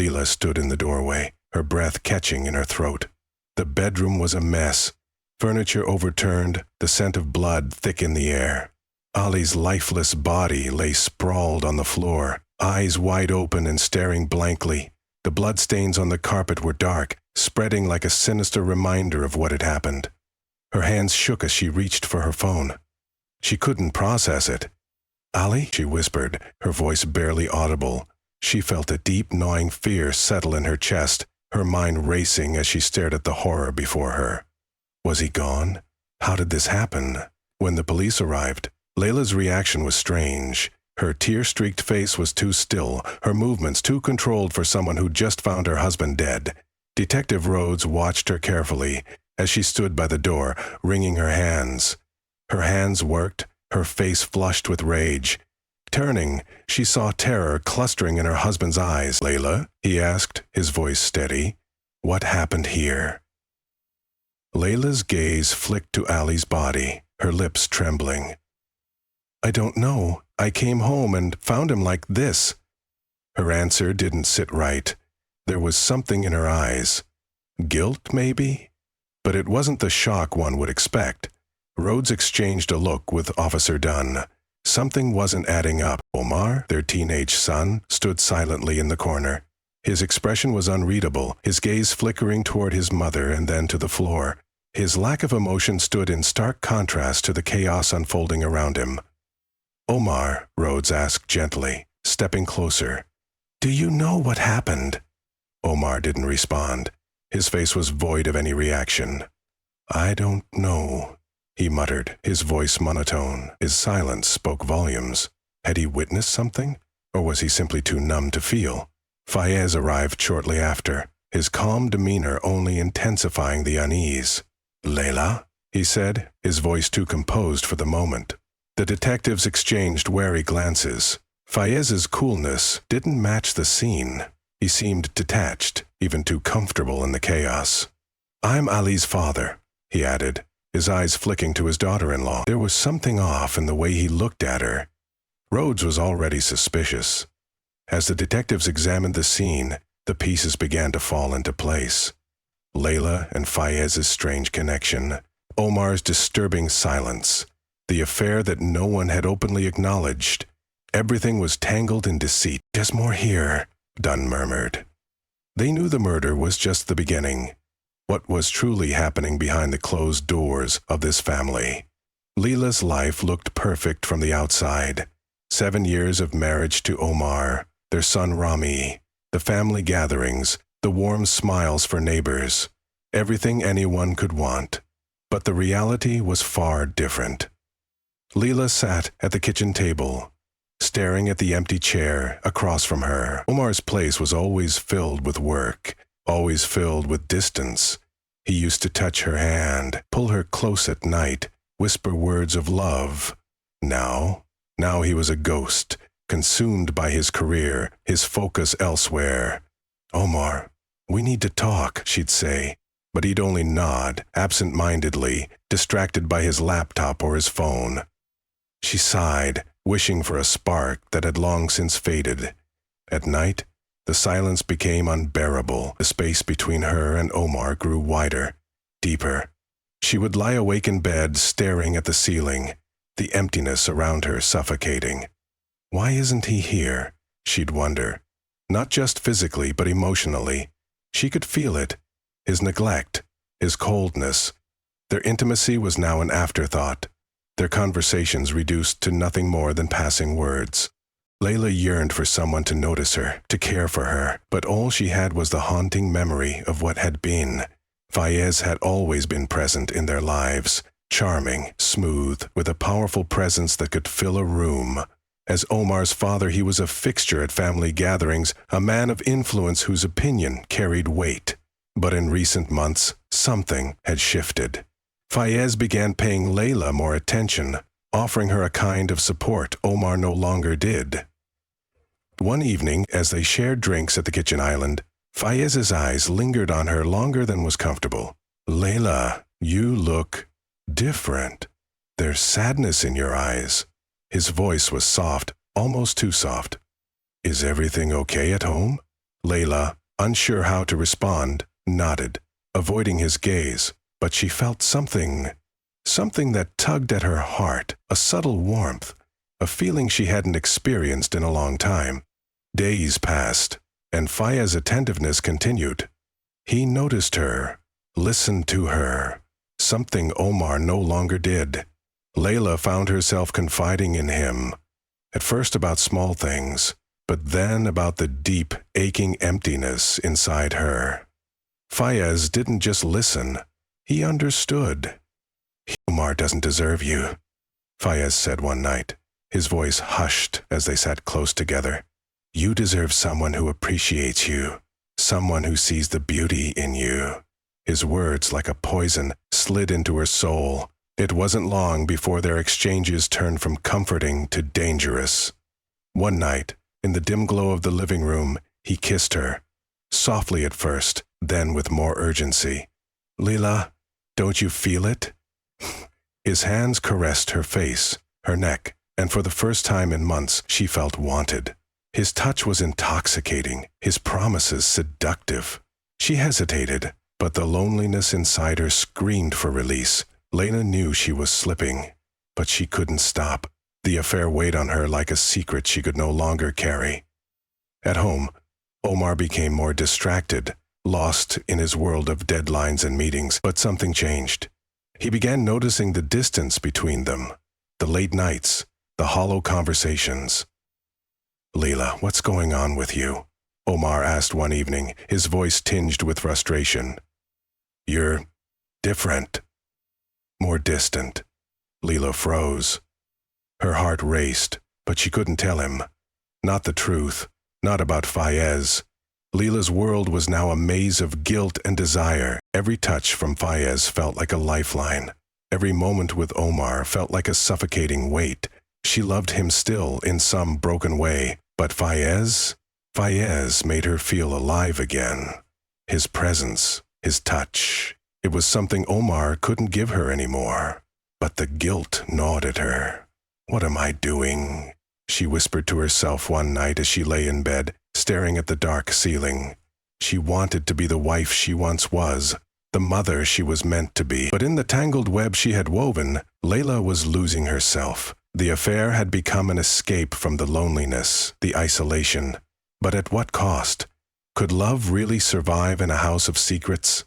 Leila stood in the doorway, her breath catching in her throat. The bedroom was a mess. Furniture overturned, the scent of blood thick in the air. Ali's lifeless body lay sprawled on the floor, eyes wide open and staring blankly. The bloodstains on the carpet were dark, spreading like a sinister reminder of what had happened. Her hands shook as she reached for her phone. She couldn't process it. "Ali?" she whispered, her voice barely audible. She felt a deep, gnawing fear settle in her chest, her mind racing as she stared at the horror before her. Was he gone? How did this happen? When the police arrived, Leila's reaction was strange. Her tear-streaked face was too still, her movements too controlled for someone who just found her husband dead. Detective Rhodes watched her carefully as she stood by the door, wringing her hands. Her hands worked, her face flushed with rage. Turning, she saw terror clustering in her husband's eyes. "Leila?" he asked, his voice steady. "What happened here?" Leila's gaze flicked to Ali's body, her lips trembling. "I don't know. I came home and found him like this." Her answer didn't sit right. There was something in her eyes. Guilt, maybe? But it wasn't the shock one would expect. Rhodes exchanged a look with Officer Dunn. Something wasn't adding up. Omar, their teenage son, stood silently in the corner. His expression was unreadable, his gaze flickering toward his mother and then to the floor. His lack of emotion stood in stark contrast to the chaos unfolding around him. "Omar," Rhodes asked gently, stepping closer, "do you know what happened?" Omar didn't respond. His face was void of any reaction. "I don't know," he muttered, his voice monotone. His silence spoke volumes. Had he witnessed something? Or was he simply too numb to feel? Fayez arrived shortly after, his calm demeanor only intensifying the unease. "Leila?" he said, his voice too composed for the moment. The detectives exchanged wary glances. Fayez's coolness didn't match the scene. He seemed detached, even too comfortable in the chaos. "I'm Ali's father," he added, his eyes flicking to his daughter-in-law. There was something off in the way he looked at her. Rhodes was already suspicious. As the detectives examined the scene, the pieces began to fall into place. Leila and Fayez's strange connection, Omar's disturbing silence, the affair that no one had openly acknowledged. Everything was tangled in deceit. "There's more here," Dunn murmured. They knew the murder was just the beginning. What was truly happening behind the closed doors of this family? Leila's life looked perfect from the outside. 7 years of marriage to Omar, their son Rami, the family gatherings, the warm smiles for neighbors, everything anyone could want. But the reality was far different. Leila sat at the kitchen table, staring at the empty chair across from her. Omar's place was always filled with work, always filled with distance. He used to touch her hand, pull her close at night, whisper words of love. Now he was a ghost, consumed by his career, his focus elsewhere. "Omar, we need to talk," she'd say, but he'd only nod, absent-mindedly, distracted by his laptop or his phone. She sighed, wishing for a spark that had long since faded. At night, the silence became unbearable. The space between her and Omar grew wider, deeper. She would lie awake in bed, staring at the ceiling, the emptiness around her suffocating. Why isn't he here? She'd wonder. Not just physically, but emotionally. She could feel it. His neglect, his coldness. Their intimacy was now an afterthought. Their conversations reduced to nothing more than passing words. Leila yearned for someone to notice her, to care for her, but all she had was the haunting memory of what had been. Fayez had always been present in their lives, charming, smooth, with a powerful presence that could fill a room. As Omar's father, he was a fixture at family gatherings, a man of influence whose opinion carried weight. But in recent months, something had shifted. Fayez began paying Leila more attention, offering her a kind of support Omar no longer did. One evening, as they shared drinks at the kitchen island, Fayez's eyes lingered on her longer than was comfortable. "Leila, you look different. There's sadness in your eyes." His voice was soft, almost too soft. "Is everything okay at home?" Leila, unsure how to respond, nodded, avoiding his gaze, but she felt something that tugged at her heart, a subtle warmth, a feeling she hadn't experienced in a long time. Days passed, and Fayez's attentiveness continued. He noticed her, listened to her, something Omar no longer did. Leila found herself confiding in him, at first about small things, but then about the deep, aching emptiness inside her. Fayez didn't just listen, he understood. "Omar doesn't deserve you," Fayez said one night, his voice hushed as they sat close together. "You deserve someone who appreciates you, someone who sees the beauty in you." His words, like a poison, slid into her soul. It wasn't long before their exchanges turned from comforting to dangerous. One night, in the dim glow of the living room, he kissed her, softly at first, then with more urgency. "Leila, don't you feel it?" His hands caressed her face, her neck, and for the first time in months she felt wanted. His touch was intoxicating, his promises seductive. She hesitated, but the loneliness inside her screamed for release. Leila knew she was slipping, but she couldn't stop. The affair weighed on her like a secret she could no longer carry. At home, Omar became more distracted, lost in his world of deadlines and meetings, but something changed. He began noticing the distance between them, the late nights, the hollow conversations. "Leila, what's going on with you?" Omar asked one evening, his voice tinged with frustration. "You're different." More distant. Leila froze. Her heart raced, but she couldn't tell him. Not the truth, not about Fayez. Leila's world was now a maze of guilt and desire. Every touch from Fayez felt like a lifeline. Every moment with Omar felt like a suffocating weight. She loved him still in some broken way, but Fayez made her feel alive again. His presence, his touch. It was something Omar couldn't give her anymore. But the guilt gnawed at her. "What am I doing?" she whispered to herself one night as she lay in bed, staring at the dark ceiling. She wanted to be the wife she once was, the mother she was meant to be. But in the tangled web she had woven, Leila was losing herself. The affair had become an escape from the loneliness, the isolation. But at what cost? Could love really survive in a house of secrets?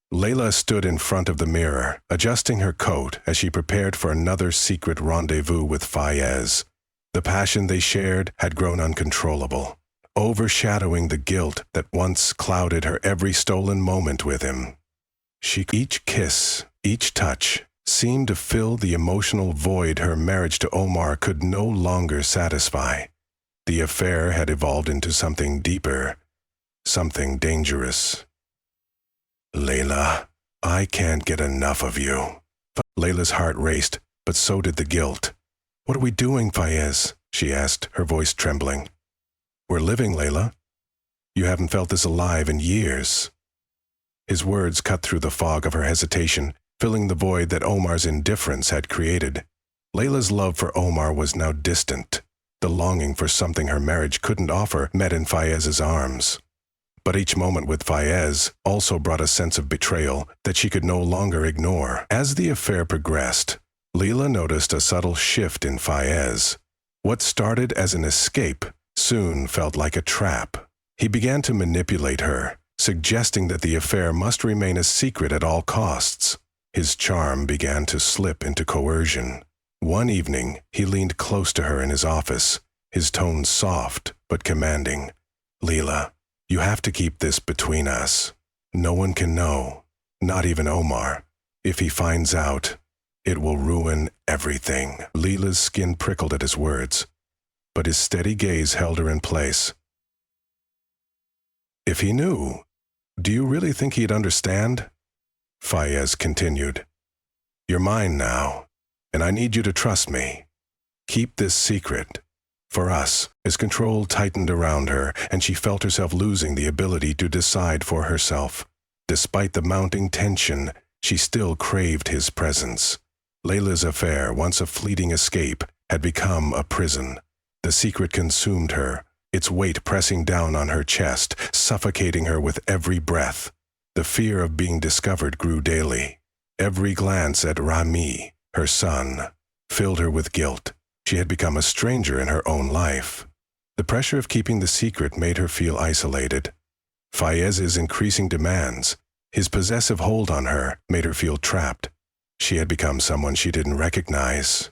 Leila stood in front of the mirror, adjusting her coat as she prepared for another secret rendezvous with Fayez. The passion they shared had grown uncontrollable, overshadowing the guilt that once clouded her every stolen moment with him. Each kiss, each touch, seemed to fill the emotional void her marriage to Omar could no longer satisfy. The affair had evolved into something deeper, something dangerous. "Leila, I can't get enough of you." Leila's heart raced, but so did the guilt. "What are we doing, Fayez?" she asked, her voice trembling. "We're living, Leila. You haven't felt this alive in years." His words cut through the fog of her hesitation, filling the void that Omar's indifference had created. Leila's love for Omar was now distant. The longing for something her marriage couldn't offer met in Fayez's arms. But each moment with Fayez also brought a sense of betrayal that she could no longer ignore. As the affair progressed, Leila noticed a subtle shift in Fayez. What started as an escape soon felt like a trap. He began to manipulate her, suggesting that the affair must remain a secret at all costs. His charm began to slip into coercion. One evening, he leaned close to her in his office, his tone soft but commanding. "Leila, you have to keep this between us. No one can know, not even Omar. If he finds out, it will ruin everything." Leila's skin prickled at his words, but his steady gaze held her in place. "If he knew, do you really think he'd understand?" Fayez continued. "You're mine now, and I need you to trust me. Keep this secret. For us." His control tightened around her, and she felt herself losing the ability to decide for herself. Despite the mounting tension, she still craved his presence. Leila's affair, once a fleeting escape, had become a prison. The secret consumed her, its weight pressing down on her chest, suffocating her with every breath. The fear of being discovered grew daily. Every glance at Rami, her son, filled her with guilt. She had become a stranger in her own life. The pressure of keeping the secret made her feel isolated. Fayez's increasing demands, his possessive hold on her, made her feel trapped. She had become someone she didn't recognize.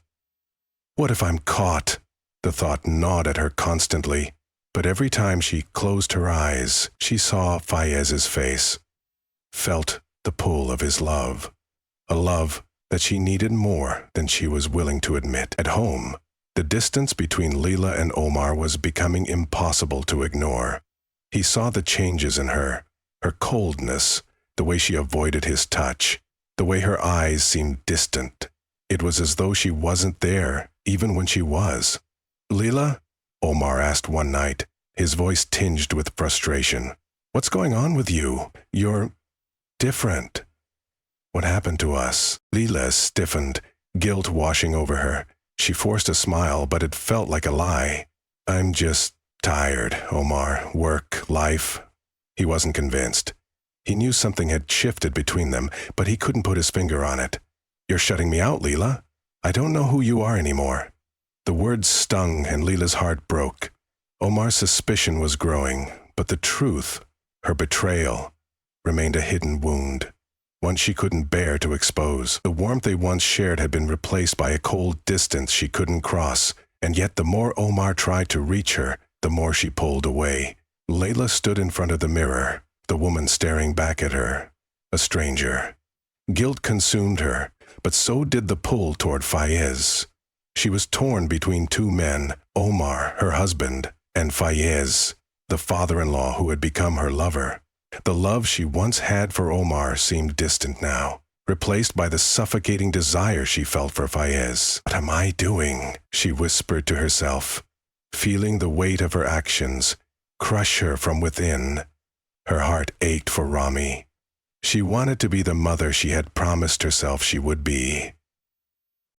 What if I'm caught? The thought gnawed at her constantly, but every time she closed her eyes, she saw Fayez's face, felt the pull of his love, a love that she needed more than she was willing to admit. At home, the distance between Leila and Omar was becoming impossible to ignore. He saw the changes in her coldness, the way she avoided his touch, the way her eyes seemed distant. It was as though she wasn't there, even when she was. "Leila?" Omar asked one night, his voice tinged with frustration. "What's going on with you? You're different. What happened to us?" Leila stiffened, guilt washing over her. She forced a smile, but it felt like a lie. "I'm just tired, Omar. Work, life." He wasn't convinced. He knew something had shifted between them, but he couldn't put his finger on it. "You're shutting me out, Leila. I don't know who you are anymore." The words stung and Leila's heart broke. Omar's suspicion was growing, but the truth, her betrayal, remained a hidden wound, one she couldn't bear to expose. The warmth they once shared had been replaced by a cold distance she couldn't cross, and yet the more Omar tried to reach her, the more she pulled away. Leila stood in front of the mirror, the woman staring back at her, a stranger. Guilt consumed her, but so did the pull toward Fayez. She was torn between two men, Omar, her husband, and Fayez, the father-in-law who had become her lover. The love she once had for Omar seemed distant now, replaced by the suffocating desire she felt for Fayez. "What am I doing?" she whispered to herself, feeling the weight of her actions crush her from within. Her heart ached for Rami. She wanted to be the mother she had promised herself she would be.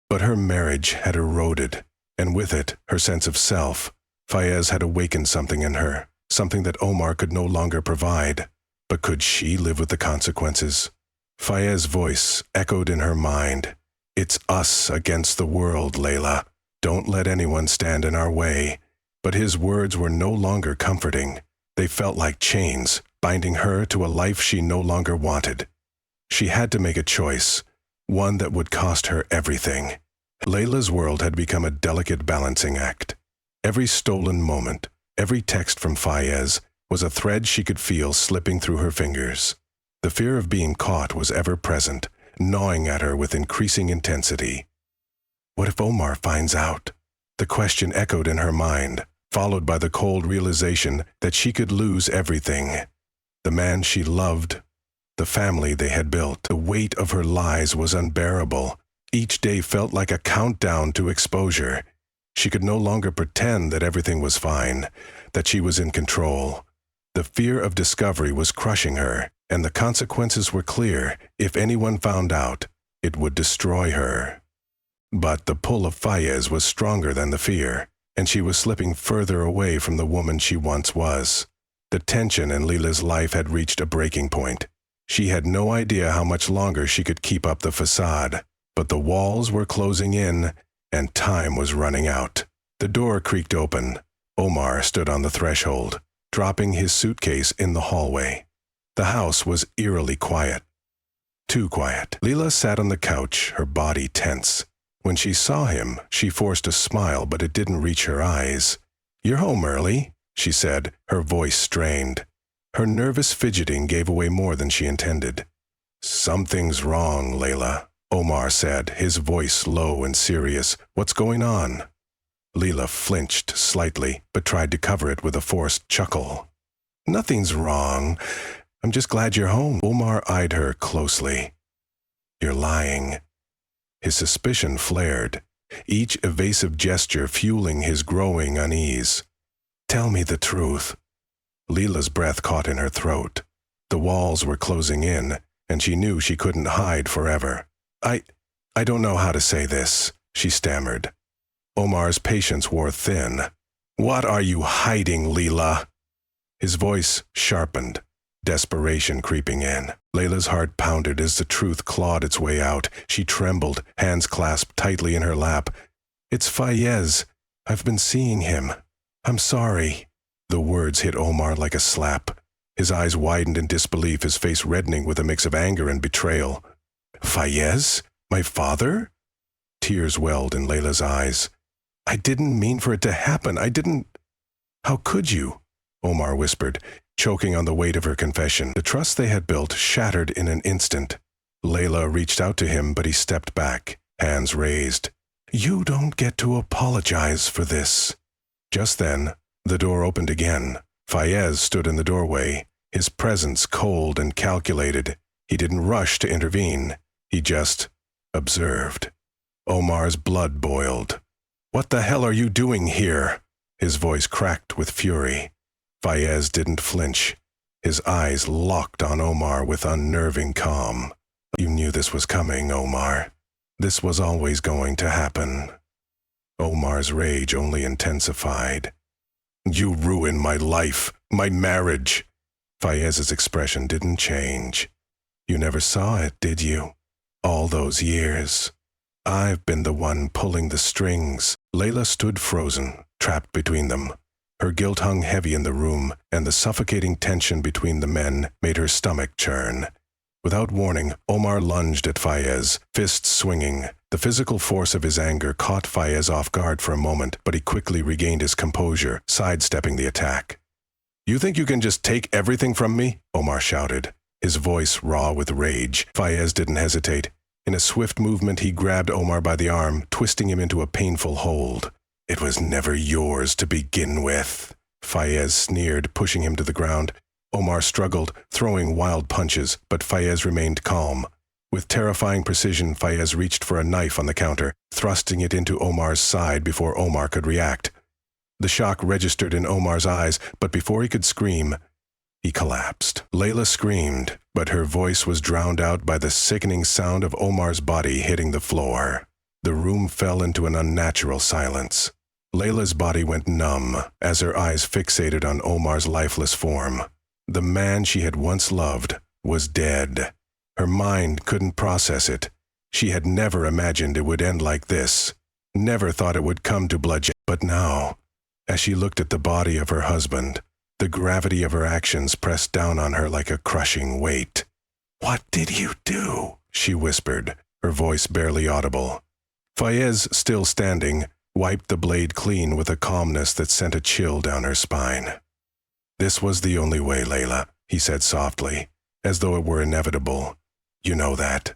But her marriage had eroded, and with it, her sense of self. Fayez had awakened something in her, something that Omar could no longer provide. But could she live with the consequences? Fayez's voice echoed in her mind. "It's us against the world, Leila. Don't let anyone stand in our way." But his words were no longer comforting. They felt like chains, binding her to a life she no longer wanted. She had to make a choice, one that would cost her everything. Leila's world had become a delicate balancing act. Every stolen moment, every text from Fayez, was a thread she could feel slipping through her fingers. The fear of being caught was ever present, gnawing at her with increasing intensity. What if Omar finds out? The question echoed in her mind, followed by the cold realization that she could lose everything. The man she loved, the family they had built. The weight of her lies was unbearable. Each day felt like a countdown to exposure. She could no longer pretend that everything was fine, that she was in control. The fear of discovery was crushing her, and the consequences were clear. If anyone found out, it would destroy her. But the pull of Fayez was stronger than the fear, and she was slipping further away from the woman she once was. The tension in Leila's life had reached a breaking point. She had no idea how much longer she could keep up the facade, but the walls were closing in, and time was running out. The door creaked open. Omar stood on the threshold, dropping his suitcase in the hallway. The house was eerily quiet. Too quiet. Leila sat on the couch, her body tense. When she saw him, she forced a smile, but it didn't reach her eyes. "You're home early," she said, her voice strained. Her nervous fidgeting gave away more than she intended. "Something's wrong, Leila," Omar said, his voice low and serious. "What's going on?" Leila flinched slightly, but tried to cover it with a forced chuckle. "Nothing's wrong. I'm just glad you're home." Omar eyed her closely. "You're lying." His suspicion flared, each evasive gesture fueling his growing unease. "Tell me the truth." Leila's breath caught in her throat. The walls were closing in, and she knew she couldn't hide forever. I don't know how to say this," she stammered. Omar's patience wore thin. What are you hiding, Leila? His voice sharpened, desperation creeping in. Leila's heart pounded as the truth clawed its way out. She trembled, hands clasped tightly in her lap. It's Fayez. I've been seeing him. I'm sorry. The words hit Omar like a slap. His eyes widened in disbelief, his face reddening with a mix of anger and betrayal. Fayez? My father? Tears welled in Leila's eyes. I didn't mean for it to happen. I didn't... How could you? Omar whispered, choking on the weight of her confession. The trust they had built shattered in an instant. Leila reached out to him, but he stepped back, hands raised. You don't get to apologize for this. Just then, the door opened again. Fayez stood in the doorway, his presence cold and calculated. He didn't rush to intervene. He just observed. Omar's blood boiled. What the hell are you doing here? His voice cracked with fury. Fayez didn't flinch. His eyes locked on Omar with unnerving calm. You knew this was coming, Omar. This was always going to happen. Omar's rage only intensified. You ruined my life, my marriage. Fayez's expression didn't change. You never saw it, did you? All those years. I've been the one pulling the strings. Leila stood frozen, trapped between them. Her guilt hung heavy in the room, and the suffocating tension between the men made her stomach churn. Without warning, Omar lunged at Fayez, fists swinging. The physical force of his anger caught Fayez off guard for a moment, but he quickly regained his composure, sidestepping the attack. You think you can just take everything from me? Omar shouted, his voice raw with rage. Fayez didn't hesitate. In a swift movement, he grabbed Omar by the arm, twisting him into a painful hold. It was never yours to begin with. Fayez sneered, pushing him to the ground. Omar struggled, throwing wild punches, but Fayez remained calm. With terrifying precision, Fayez reached for a knife on the counter, thrusting it into Omar's side before Omar could react. The shock registered in Omar's eyes, but before he could scream, he collapsed. Leila screamed, but her voice was drowned out by the sickening sound of Omar's body hitting the floor. The room fell into an unnatural silence. Leila's body went numb as her eyes fixated on Omar's lifeless form. The man she had once loved was dead. Her mind couldn't process it. She had never imagined it would end like this, never thought it would come to bloodshed. But now, as she looked at the body of her husband, the gravity of her actions pressed down on her like a crushing weight. What did you do? She whispered, her voice barely audible. Fayez, still standing, wiped the blade clean with a calmness that sent a chill down her spine. This was the only way, Leila, he said softly, as though it were inevitable. You know that.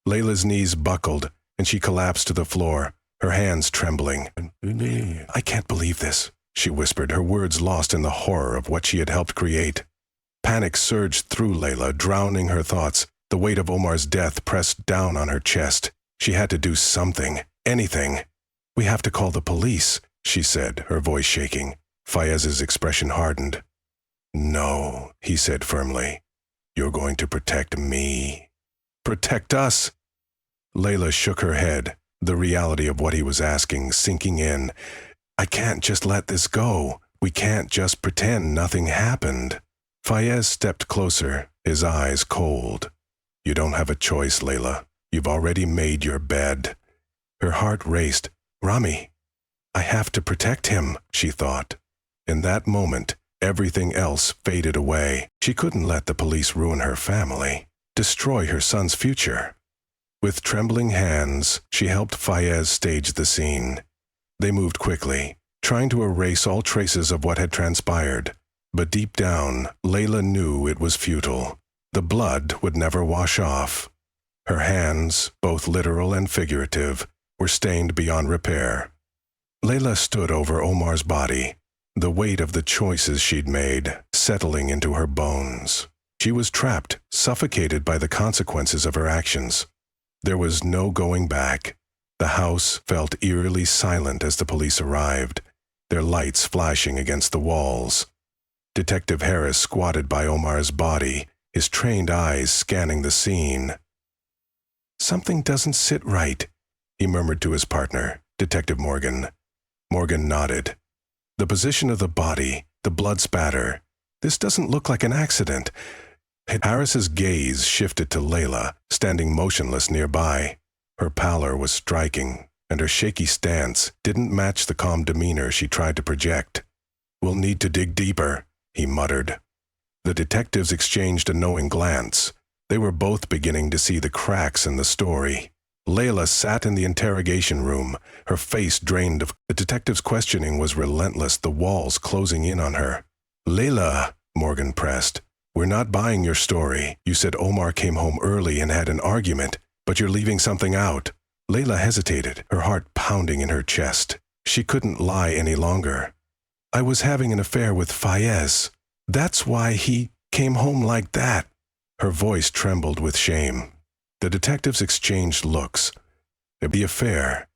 Leila's knees buckled, and she collapsed to the floor, her hands trembling. I can't believe this, she whispered, her words lost in the horror of what she had helped create. Panic surged through Leila, drowning her thoughts. The weight of Omar's death pressed down on her chest. She had to do something, anything. We have to call the police, she said, her voice shaking. Fayez's expression hardened. No, he said firmly. You're going to protect me. Protect us? Leila shook her head, the reality of what he was asking sinking in. I can't just let this go. We can't just pretend nothing happened. Fayez stepped closer, his eyes cold. You don't have a choice, Leila. You've already made your bed. Her heart raced. Rami, I have to protect him, she thought. In that moment, everything else faded away. She couldn't let the police ruin her family, destroy her son's future. With trembling hands, she helped Fayez stage the scene. They moved quickly, trying to erase all traces of what had transpired. But deep down, Leila knew it was futile. The blood would never wash off. Her hands, both literal and figurative, were stained beyond repair. Leila stood over Omar's body, the weight of the choices she'd made settling into her bones. She was trapped, suffocated by the consequences of her actions. There was no going back. The house felt eerily silent as the police arrived, their lights flashing against the walls. Detective Harris squatted by Omar's body, his trained eyes scanning the scene. Something doesn't sit right, he murmured to his partner, Detective Morgan. Morgan nodded. The position of the body, the blood spatter. This doesn't look like an accident. Harris's gaze shifted to Leila, standing motionless nearby. Her pallor was striking, and her shaky stance didn't match the calm demeanor she tried to project. "We'll need to dig deeper," he muttered. The detectives exchanged a knowing glance. They were both beginning to see the cracks in the story. Leila sat in the interrogation room, her face drained of... The detective's questioning was relentless, the walls closing in on her. "Leila," Morgan pressed, "we're not buying your story. You said Omar came home early and had an argument, but you're leaving something out." Leila hesitated, her heart pounding in her chest. She couldn't lie any longer. "I was having an affair with Fayez. That's why he came home like that." Her voice trembled with shame. The detectives exchanged looks. The affair,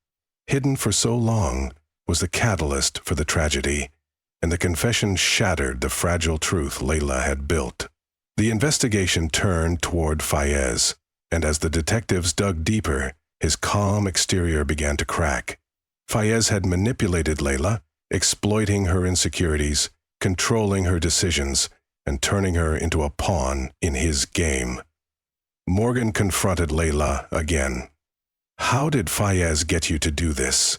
hidden for so long, was the catalyst for the tragedy, and the confession shattered the fragile truth Leila had built. The investigation turned toward Fayez, and as the detectives dug deeper, his calm exterior began to crack. Fayez had manipulated Leila, exploiting her insecurities, controlling her decisions, and turning her into a pawn in his game. Morgan confronted Leila again. "How did Fayez get you to do this?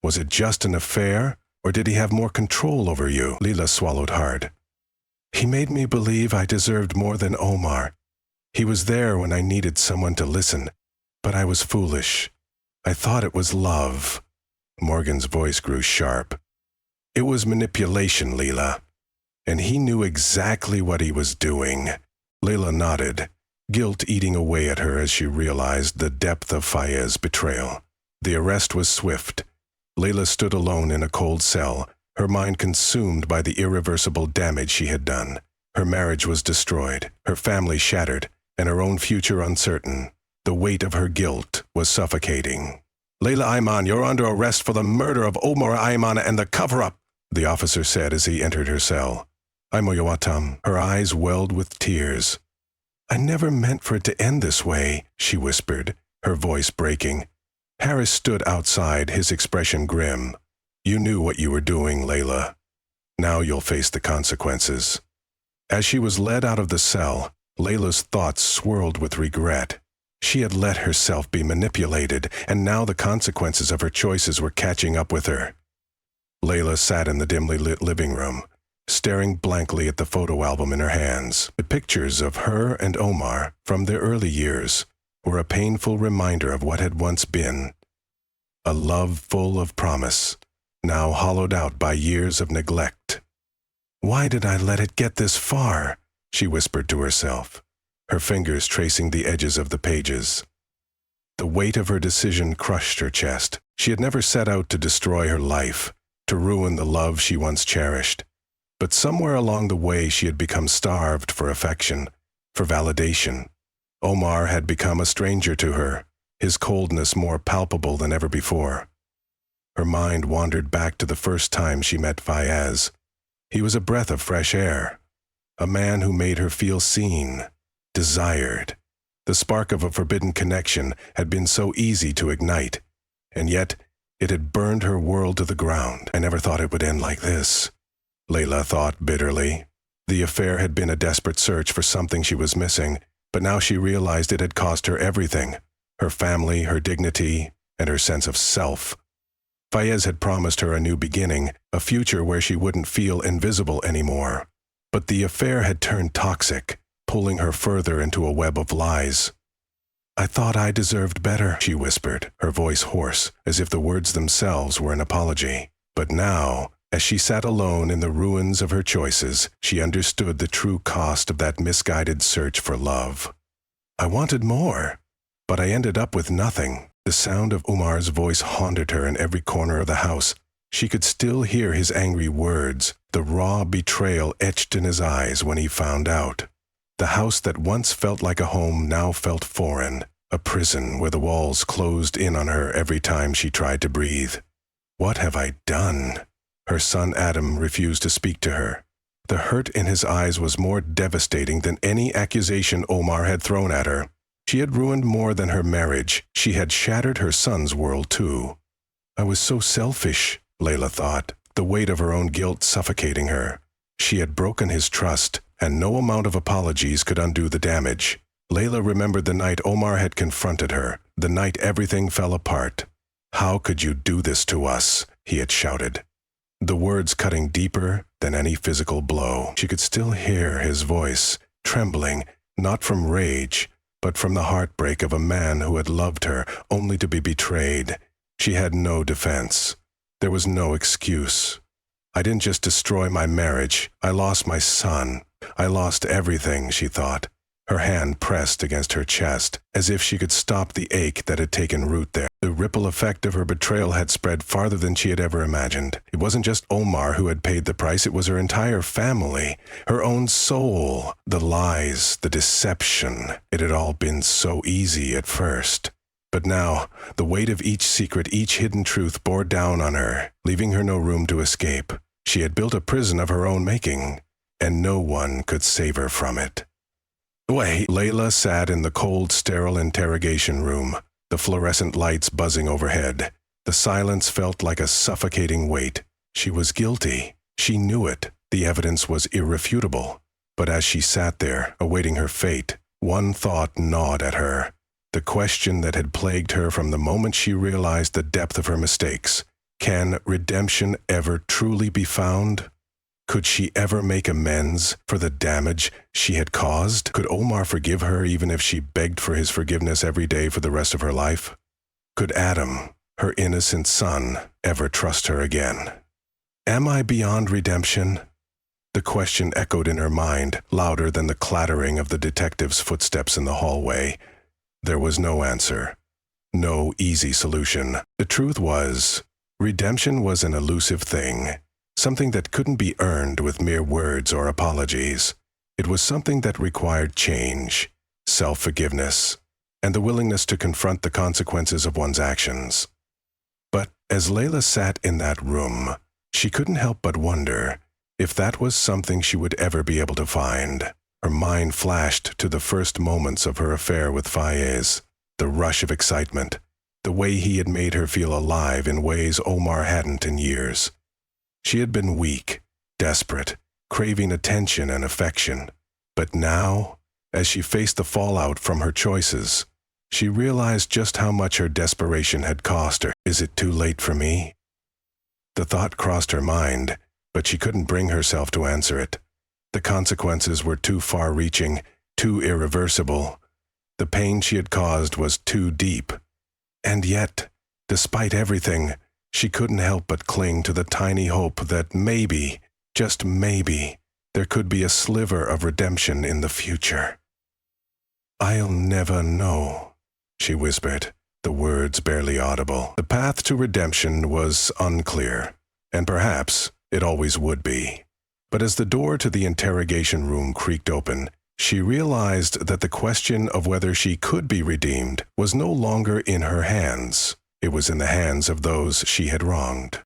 Was it just an affair, or did he have more control over you?" Leila swallowed hard. "He made me believe I deserved more than Omar. He was there when I needed someone to listen, but I was foolish. I thought it was love." Morgan's voice grew sharp. "It was manipulation, Leila, and he knew exactly what he was doing." Leila nodded, guilt eating away at her as she realized the depth of Fayez's betrayal. The arrest was swift. Leila stood alone in a cold cell, her mind consumed by the irreversible damage she had done. Her marriage was destroyed, her family shattered, and her own future uncertain. The weight of her guilt was suffocating. "Leila Ayman, you're under arrest for the murder of Omar Ayman and the cover-up," the officer said as he entered her cell. Aymoyawatam, her eyes welled with tears. "I never meant for it to end this way," she whispered, her voice breaking. Harris stood outside, his expression grim. "You knew what you were doing, Leila. Now you'll face the consequences." As she was led out of the cell, Leila's thoughts swirled with regret. She had let herself be manipulated, and now the consequences of her choices were catching up with her. Leila sat in the dimly lit living room, staring blankly at the photo album in her hands. The pictures of her and Omar from their early years were a painful reminder of what had once been. A love full of promise, now hollowed out by years of neglect. "Why did I let it get this far?" she whispered to herself, her fingers tracing the edges of the pages. The weight of her decision crushed her chest. She had never set out to destroy her life, to ruin the love she once cherished. But somewhere along the way she had become starved for affection, for validation. Omar had become a stranger to her, his coldness more palpable than ever before. Her mind wandered back to the first time she met Fayez. He was a breath of fresh air, a man who made her feel seen, desired. The spark of a forbidden connection had been so easy to ignite, and yet it had burned her world to the ground. "I never thought it would end like this," Leila thought bitterly. The affair had been a desperate search for something she was missing, but now she realized it had cost her everything: her family, her dignity, and her sense of self. Fayez had promised her a new beginning, a future where she wouldn't feel invisible anymore. But the affair had turned toxic, pulling her further into a web of lies. "I thought I deserved better," she whispered, her voice hoarse, as if the words themselves were an apology. But now, as she sat alone in the ruins of her choices, she understood the true cost of that misguided search for love. "I wanted more, but I ended up with nothing." The sound of Omar's voice haunted her in every corner of the house. She could still hear his angry words, the raw betrayal etched in his eyes when he found out. The house that once felt like a home now felt foreign, a prison where the walls closed in on her every time she tried to breathe. "What have I done?" Her son Adam refused to speak to her. The hurt in his eyes was more devastating than any accusation Omar had thrown at her. She had ruined more than her marriage. She had shattered her son's world too. "I was so selfish," Leila thought. the weight of her own guilt suffocating her. She had broken his trust, and no amount of apologies could undo the damage. Leila remembered the night Omar had confronted her, the night everything fell apart. "How could you do this to us?" he had shouted. The words cutting deeper than any physical blow. She could still hear his voice, trembling, not from rage, but from the heartbreak of a man who had loved her, only to be betrayed. She had no defense. There was no excuse. "I didn't just destroy my marriage. I lost my son. I lost everything," she thought. Her hand pressed against her chest, as if she could stop the ache that had taken root there. The ripple effect of her betrayal had spread farther than she had ever imagined. It wasn't just Omar who had paid the price, it was her entire family, her own soul. The lies, the deception, it had all been so easy at first. But now, the weight of each secret, each hidden truth bore down on her, leaving her no room to escape. She had built a prison of her own making, and no one could save her from it. Leila sat in the cold, sterile interrogation room, the fluorescent lights buzzing overhead. The silence felt like a suffocating weight. She was guilty. She knew it. The evidence was irrefutable. But as she sat there, awaiting her fate, one thought gnawed at her. The question that had plagued her from the moment she realized the depth of her mistakes. Can redemption ever truly be found? Could she ever make amends for the damage she had caused? Could Omar forgive her even if she begged for his forgiveness every day for the rest of her life? Could Adam, her innocent son, ever trust her again? Am I beyond redemption? The question echoed in her mind, louder than the clattering of the detective's footsteps in the hallway. There was no answer, no easy solution. The truth was, redemption was an elusive thing. Something that couldn't be earned with mere words or apologies. It was something that required change, self-forgiveness, and the willingness to confront the consequences of one's actions. But as Leila sat in that room, she couldn't help but wonder if that was something she would ever be able to find. Her mind flashed to the first moments of her affair with Fayez, the rush of excitement, the way he had made her feel alive in ways Omar hadn't in years. She had been weak, desperate, craving attention and affection. But now, as she faced the fallout from her choices, she realized just how much her desperation had cost her. Is it too late for me? The thought crossed her mind, but she couldn't bring herself to answer it. The consequences were too far-reaching, too irreversible. The pain she had caused was too deep. And yet, despite everything, she couldn't help but cling to the tiny hope that maybe, just maybe, there could be a sliver of redemption in the future. "I'll never know," she whispered, the words barely audible. The path to redemption was unclear, and perhaps it always would be. But as the door to the interrogation room creaked open, she realized that the question of whether she could be redeemed was no longer in her hands. It was in the hands of those she had wronged.